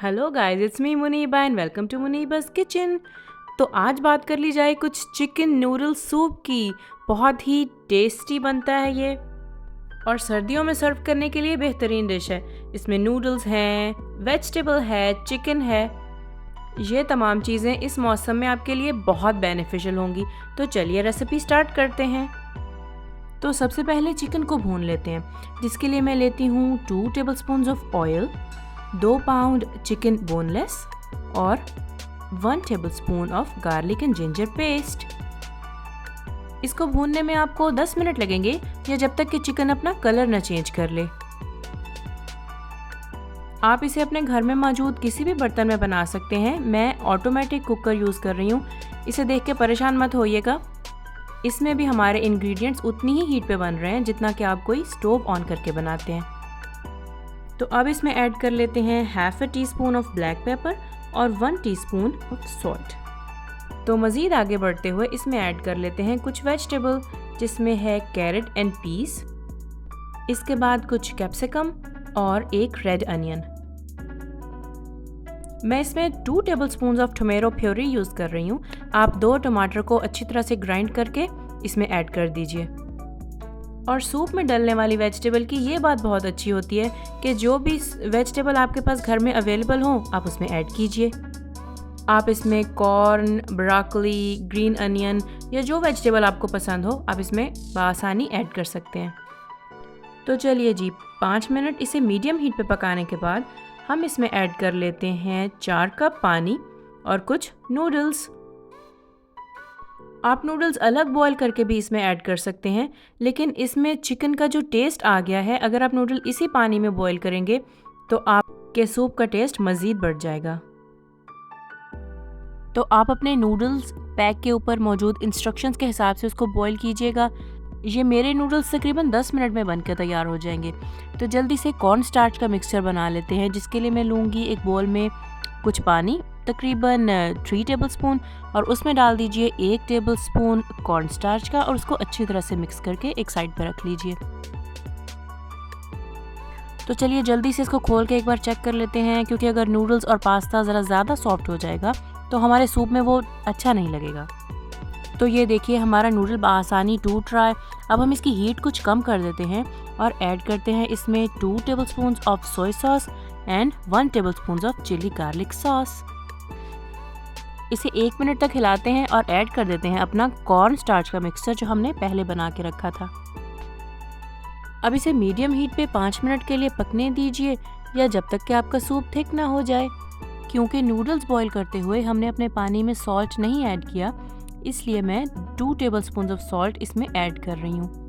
Hello guys, it's me Muneeba and welcome to मुनीबा's kitchen. तो आज बात कर ली जाए कुछ चिकन नूडल सूप की। बहुत ही टेस्टी बनता है ये और सर्दियों में सर्व करने के लिए बेहतरीन डिश है। इसमें नूडल्स हैं, वेजिटेबल है, चिकन है। ये तमाम चीज़ें इस मौसम में आपके लिए बहुत बेनिफिशियल होंगी। तो चलिए रेसिपी स्टार्ट करते हैं। तो सबसे पहले चिकन को भून लेते हैं, जिसके लिए मैं लेती हूँ 2 tablespoon of oil, 2 pound chicken boneless और 1 tablespoon of garlic and ginger paste. इसको भूनने में आपको 10 मिनट लगेंगे या जब तक कि चिकन अपना कलर न चेंज कर ले। आप इसे अपने घर में मौजूद किसी भी बर्तन में बना सकते हैं। मैं ऑटोमेटिक कुकर यूज़ कर रही हूँ। इसे देख के परेशान मत होइएगा। इसमें भी हमारे इंग्रेडिएंट्स उतनी ही हीट पे बन रहे हैं जितना कि आप कोई स्टोव ऑन करके बनाते हैं। तो अब इसमें ऐड कर लेते हैं half a teaspoon of black pepper और 1 टीस्पून ऑफ सॉल्ट। तो मज़ीद आगे बढ़ते हुए इसमें ऐड कर लेते हैं कुछ वेजिटेबल, जिसमें है कैरेट एंड पीस। इसके बाद कुछ कैप्सिकम और एक रेड अनियन। मैं इसमें 2 tablespoon of tomato puree use कर रही हूँ। आप 2 टमाटर को अच्छी तरह से ग्राइंड करके इसमें ऐड कर दीजिए। और सूप में डलने वाली वेजिटेबल की ये बात बहुत अच्छी होती है कि जो भी वेजिटेबल आपके पास घर में अवेलेबल हो आप उसमें ऐड कीजिए। आप इसमें कॉर्न, ब्रोकली, ग्रीन अनियन या जो वेजिटेबल आपको पसंद हो आप इसमें बआसानी ऐड कर सकते हैं। तो चलिए जी, 5 मिनट इसे मीडियम हीट पे पकाने के बाद हम इसमें ऐड कर लेते हैं 4 कप पानी और कुछ नूडल्स। आप नूडल्स अलग बॉईल करके भी इसमें ऐड कर सकते हैं, लेकिन इसमें चिकन का जो टेस्ट आ गया है, अगर आप नूडल इसी पानी में बॉईल करेंगे तो आपके सूप का टेस्ट मज़ीद बढ़ जाएगा। तो आप अपने नूडल्स पैक के ऊपर मौजूद इंस्ट्रक्शंस के हिसाब से उसको बॉईल कीजिएगा। ये मेरे नूडल्स तकरीबन 10 मिनट में बनकर तैयार हो जाएंगे। तो जल्दी से कॉर्न स्टार्च का मिक्सचर बना लेते हैं, जिसके लिए मैं लूँगी एक बोल में कुछ पानी, तकरीबन 3 टेबलस्पून, और उसमें डाल दीजिए 1 टेबलस्पून कॉर्न स्टार्च का और उसको अच्छी तरह से मिक्स करके एक साइड पर रख लीजिए। तो चलिए जल्दी से इसको खोल के एक बार चेक कर लेते हैं, क्योंकि अगर नूडल्स और पास्ता ज़रा ज़्यादा सॉफ्ट हो जाएगा तो हमारे सूप में वो अच्छा नहीं लगेगा। तो ये देखिए हमारा नूडल बआसानी टूट रहा है। अब हम इसकी हीट कुछ कम कर देते हैं और ऐड करते हैं इसमें 2 tablespoon of soya sauce and 1 tablespoon of chilli garlic sauce. इसे 1 मिनट तक हिलाते हैं और ऐड कर देते हैं अपना कॉर्न स्टार्च का मिक्सचर जो हमने पहले बना के रखा था। अब इसे मीडियम हीट पे 5 मिनट के लिए पकने दीजिए या जब तक कि आपका सूप थिक ना हो जाए। क्योंकि नूडल्स बॉईल करते हुए हमने अपने पानी में सॉल्ट नहीं ऐड किया, इसलिए मैं 2 टेबलस्पून ऑफ सॉल्ट इसमें ऐड कर रही हूँ।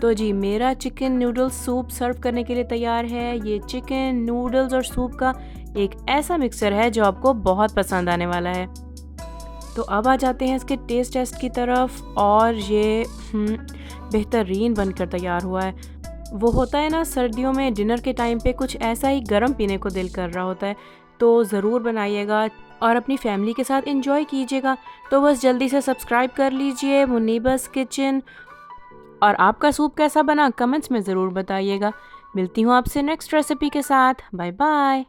तो जी, मेरा चिकन नूडल्स सूप सर्व करने के लिए तैयार है। ये चिकन, नूडल्स और सूप का एक ऐसा मिक्सचर है जो आपको बहुत पसंद आने वाला है। तो अब आ जाते हैं इसके टेस्ट की तरफ। और ये बेहतरीन बनकर तैयार हुआ है। वो होता है ना, सर्दियों में डिनर के टाइम पे कुछ ऐसा ही गर्म पीने को दिल कर रहा होता है, तो ज़रूर बनाइएगा और अपनी फैमिली के साथ एंजॉय कीजिएगा। तो बस जल्दी से सब्सक्राइब कर लीजिए मुनीबा's किचन। और आपका सूप कैसा बना कमेंट्स में ज़रूर बताइएगा। मिलती हूँ आपसे नेक्स्ट रेसिपी के साथ। Bye bye.